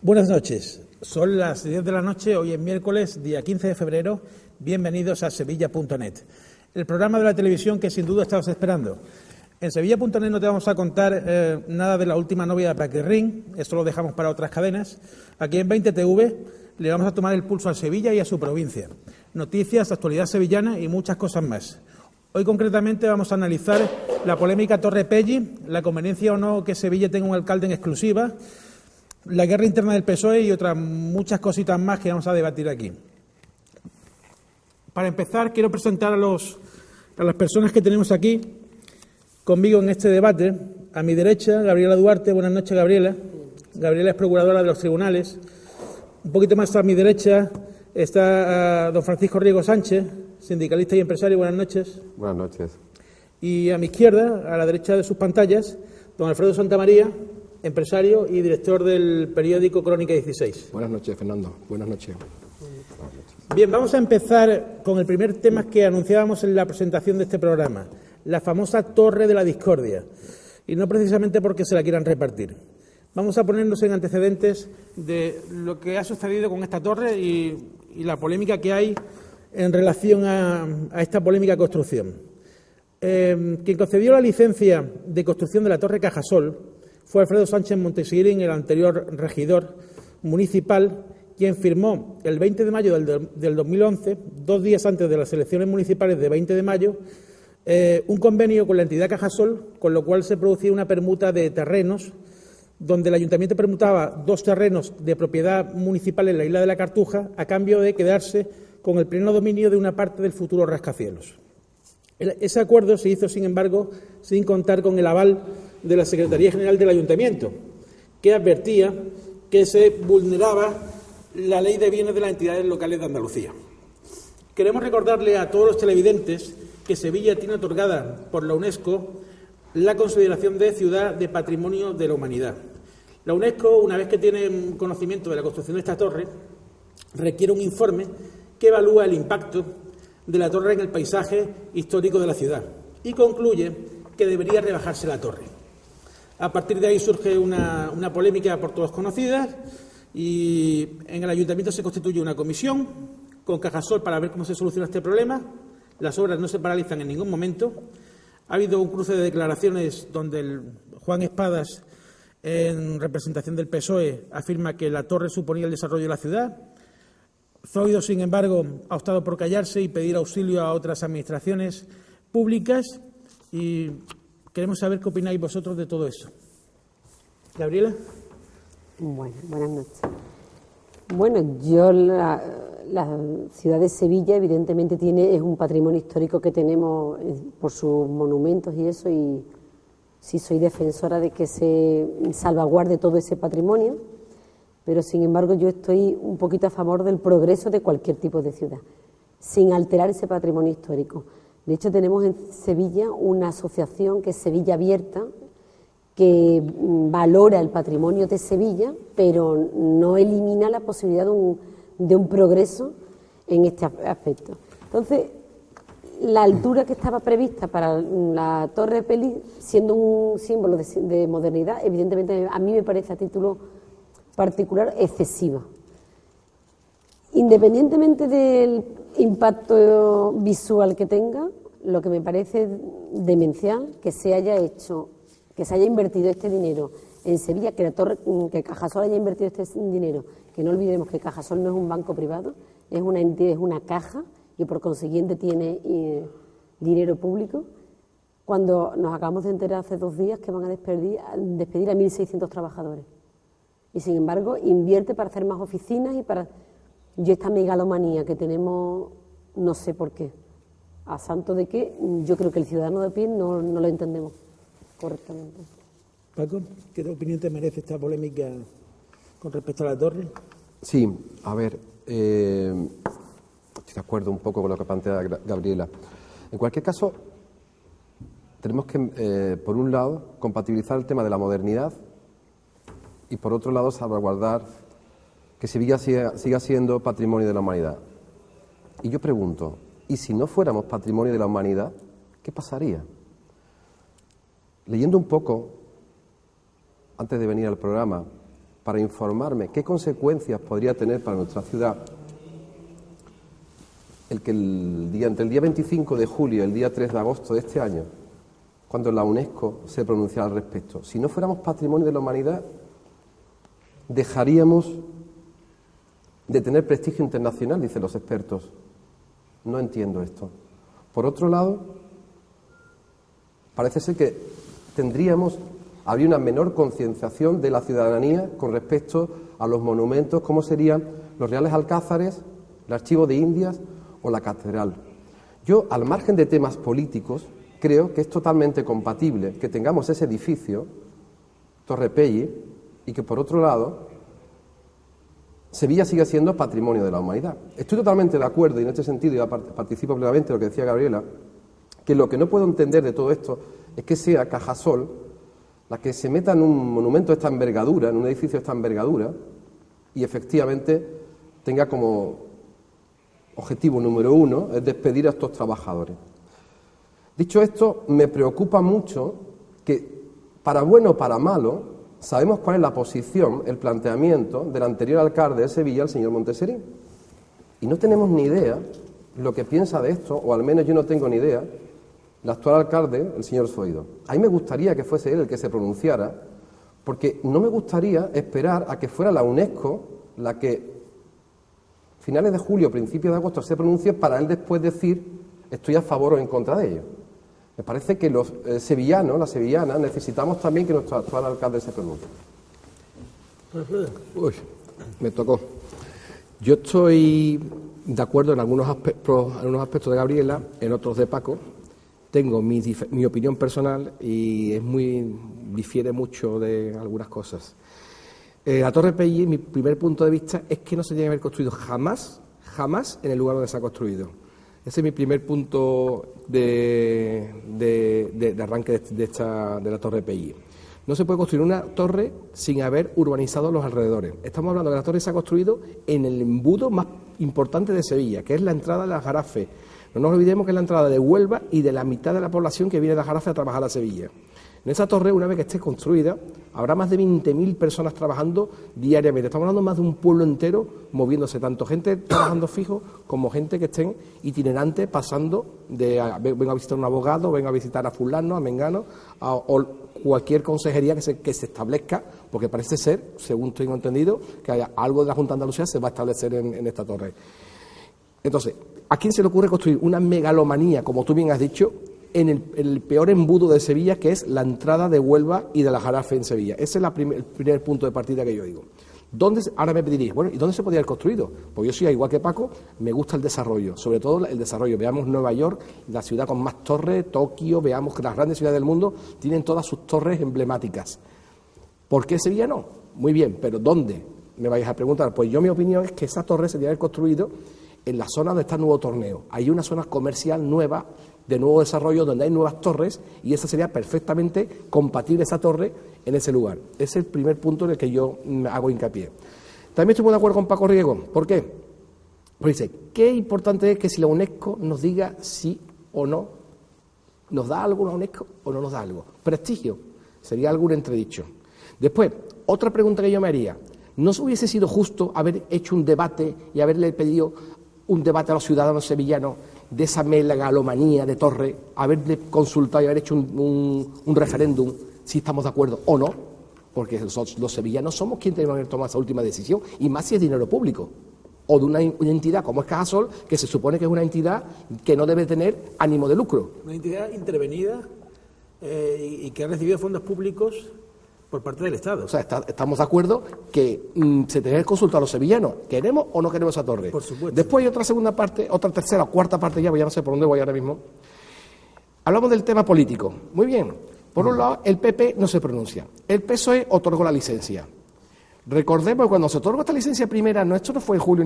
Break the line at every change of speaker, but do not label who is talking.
Buenas noches. Son las 10 de la noche, hoy es miércoles, día 15 de febrero. Bienvenidos a Sevilla.net, el programa de la televisión que sin duda estabas esperando. En Sevilla.net no te vamos a contar nada de la última novedad para Paquirrín, esto lo dejamos para otras cadenas. Aquí en 20TV le vamos a tomar el pulso a Sevilla y a su provincia. Noticias, actualidad sevillana y muchas cosas más. Hoy concretamente vamos a analizar la polémica Torre Pelli, la conveniencia o no que Sevilla tenga un alcalde en exclusiva, la guerra interna del PSOE y otras muchas cositas más que vamos a debatir aquí. Para empezar, quiero presentar a las personas que tenemos aquí conmigo en este debate. A mi derecha, Gabriela Duarte. Buenas noches, Gabriela. Gabriela es procuradora de los tribunales. Un poquito más a mi derecha está don Francisco Riego Sánchez, sindicalista y empresario. Buenas noches.
Buenas noches.
Y a mi izquierda, a la derecha de sus pantallas, don Alfredo Santamaría, empresario y director del periódico Crónica 16.
Buenas noches, Fernando. Buenas noches.
Bien, vamos a empezar con el primer tema que anunciábamos en la presentación de este programa, la famosa Torre de la Discordia, y no precisamente porque se la quieran repartir. Vamos a ponernos en antecedentes de lo que ha sucedido con esta torre y la polémica que hay en relación a esta polémica construcción. Quien concedió la licencia de construcción de la Torre Cajasol fue Alfredo Sánchez Montesirin, el anterior regidor municipal, quien firmó el 20 de mayo del 2011, 2 días antes de las elecciones municipales de 20 de mayo, un convenio con la entidad Cajasol, con lo cual se producía una permuta de terrenos, donde el ayuntamiento permutaba 2 terrenos de propiedad municipal en la isla de la Cartuja, a cambio de quedarse con el pleno dominio de una parte del futuro rascacielos. Ese acuerdo se hizo, sin embargo, sin contar con el aval de la Secretaría General del Ayuntamiento, que advertía que se vulneraba la Ley de Bienes de las Entidades Locales de Andalucía. Queremos recordarle a todos los televidentes que Sevilla tiene otorgada por la UNESCO la consideración de Ciudad de Patrimonio de la Humanidad. La UNESCO, una vez que tiene conocimiento de la construcción de esta torre, requiere un informe que evalúa el impacto de la torre en el paisaje histórico de la ciudad y concluye que debería rebajarse la torre. A partir de ahí surge una polémica por todos conocida y en el ayuntamiento se constituye una comisión con Cajasol para ver cómo se soluciona este problema. Las obras no se paralizan en ningún momento. Ha habido un cruce de declaraciones donde Juan Espadas, en representación del PSOE, afirma que la torre suponía el desarrollo de la ciudad. Zoido, sin embargo, ha optado por callarse y pedir auxilio a otras administraciones públicas y queremos saber qué opináis vosotros de todo eso. Gabriela.
Bueno, buenas noches. Bueno, la ciudad de Sevilla evidentemente es un patrimonio histórico que tenemos por sus monumentos y eso, y sí soy defensora de que se salvaguarde todo ese patrimonio, pero sin embargo yo estoy un poquito a favor del progreso de cualquier tipo de ciudad, sin alterar ese patrimonio histórico. De hecho, tenemos en Sevilla una asociación que es Sevilla Abierta, que valora el patrimonio de Sevilla, pero no elimina la posibilidad de un progreso en este aspecto. Entonces, la altura que estaba prevista para la Torre Pelli, siendo un símbolo de modernidad, evidentemente a mí me parece a título particular excesiva. Independientemente del impacto visual que tenga, lo que me parece demencial que se haya invertido este dinero en Sevilla, que Cajasol haya invertido este dinero, que no olvidemos que Cajasol no es un banco privado, es una entidad, es una caja y por consiguiente tiene dinero público, cuando nos acabamos de enterar hace 2 días que van a despedir a 1.600 trabajadores. Y sin embargo invierte para hacer más oficinas y para... Yo esta megalomanía que tenemos, no sé por qué, a santo de que yo creo que el ciudadano de pie no lo entendemos correctamente.
Paco, ¿qué opinión te merece esta polémica con respecto a la torre?
Sí, a ver, estoy de acuerdo un poco con lo que plantea Gabriela. En cualquier caso, tenemos que, por un lado, compatibilizar el tema de la modernidad y, por otro lado, salvaguardar que Sevilla siga siendo patrimonio de la humanidad. Y yo pregunto, ¿y si no fuéramos patrimonio de la humanidad, qué pasaría? Leyendo un poco, antes de venir al programa, para informarme qué consecuencias podría tener para nuestra ciudad el que entre el día 25 de julio y el día 3 de agosto de este año, cuando la UNESCO se pronunciara al respecto, si no fuéramos patrimonio de la humanidad, dejaríamos de tener prestigio internacional, dicen los expertos. No entiendo esto. Por otro lado, parece ser que habría una menor concienciación de la ciudadanía con respecto a los monumentos, como serían los Reales Alcázares, el Archivo de Indias o la Catedral. Yo, al margen de temas políticos, creo que es totalmente compatible que tengamos ese edificio, Torre Pelli, y que, por otro lado, Sevilla sigue siendo patrimonio de la humanidad. Estoy totalmente de acuerdo, y en este sentido ya participo plenamente en lo que decía Gabriela, que lo que no puedo entender de todo esto es que sea Cajasol la que se meta en un monumento de esta envergadura, en un edificio de esta envergadura, y efectivamente tenga como objetivo número 1 es despedir a estos trabajadores. Dicho esto, me preocupa mucho que, para bueno o para malo, sabemos cuál es la posición, el planteamiento del anterior alcalde de Sevilla, el señor Monteserín. Y no tenemos ni idea lo que piensa de esto, o al menos yo no tengo ni idea, el actual alcalde, el señor Zoido. A mí me gustaría que fuese él el que se pronunciara, porque no me gustaría esperar a que fuera la UNESCO la que, finales de julio, principios de agosto, se pronuncie para él después decir estoy a favor o en contra de ello. Me parece que los sevillanos, las sevillanas, necesitamos también que nuestro actual alcalde se pronuncie.
Uy, me tocó. Yo estoy de acuerdo en algunos aspectos de Gabriela, en otros de Paco. Tengo mi opinión personal y difiere mucho de algunas cosas. La Torre Pelli, mi primer punto de vista es que no se tiene que haber construido jamás en el lugar donde se ha construido. Ese es mi primer punto de arranque de la Torre Pelli. No se puede construir una torre sin haber urbanizado los alrededores. Estamos hablando de que la torre se ha construido en el embudo más importante de Sevilla, que es la entrada de la Jarafe. No nos olvidemos que es la entrada de Huelva y de la mitad de la población que viene de la Jarafe a trabajar a Sevilla. En esa torre, una vez que esté construida, habrá más de 20.000 personas trabajando diariamente. Estamos hablando más de un pueblo entero moviéndose, tanto gente trabajando fijo como gente que estén itinerantes, pasando vengo a visitar a un abogado, vengo a visitar a fulano, a mengano, o cualquier consejería que se establezca, porque parece ser, según tengo entendido, que haya algo de la Junta de Andalucía se va a establecer en esta torre. Entonces, ¿a quién se le ocurre construir una megalomanía, como tú bien has dicho, en el peor embudo de Sevilla, que es la entrada de Huelva y de la Jarafe en Sevilla? Ese es el primer punto de partida que yo digo. Ahora me pediréis, bueno, ¿y dónde se podría haber construido? Pues yo soy igual que Paco, me gusta el desarrollo, sobre todo el desarrollo. Veamos Nueva York, la ciudad con más torres, Tokio, veamos que las grandes ciudades del mundo tienen todas sus torres emblemáticas. ¿Por qué Sevilla no? Muy bien, pero ¿dónde? Me vais a preguntar. Pues yo mi opinión es que esa torre se debería haber construido en la zona donde está el nuevo torneo. Hay una zona comercial nueva, de nuevo desarrollo, donde hay nuevas torres, y esa sería perfectamente compatible, esa torre, en ese lugar. Ese es el primer punto en el que yo hago hincapié. También estoy muy de acuerdo con Paco Riego. ¿Por qué? Porque dice, qué importante es que si la UNESCO nos diga sí o no, ¿nos da algo la UNESCO o no nos da algo? Prestigio, sería algún entredicho. Después, otra pregunta que yo me haría, ¿no hubiese sido justo haber hecho un debate y haberle pedido un debate a los ciudadanos sevillanos de esa megalomanía de torre, haberle consultado y haber hecho un referéndum si estamos de acuerdo o no? Porque los sevillanos somos quienes tenemos que tomar esa última decisión, y más si es dinero público, o de una entidad como es Cajasol, que se supone que es una entidad que no debe tener ánimo de lucro.
Una entidad intervenida y que ha recibido fondos públicos por parte del Estado.
O sea, estamos de acuerdo que se tiene que consultar a los sevillanos. ¿Queremos o no queremos esa torre?
Por supuesto.
Después hay otra segunda parte, otra tercera, cuarta parte ya, pues ya no sé por dónde voy ahora mismo. Hablamos del tema político. Muy bien. Por un lado, el PP no se pronuncia. El PSOE otorgó la licencia. Recordemos que cuando se otorgó esta licencia primera, esto no fue en julio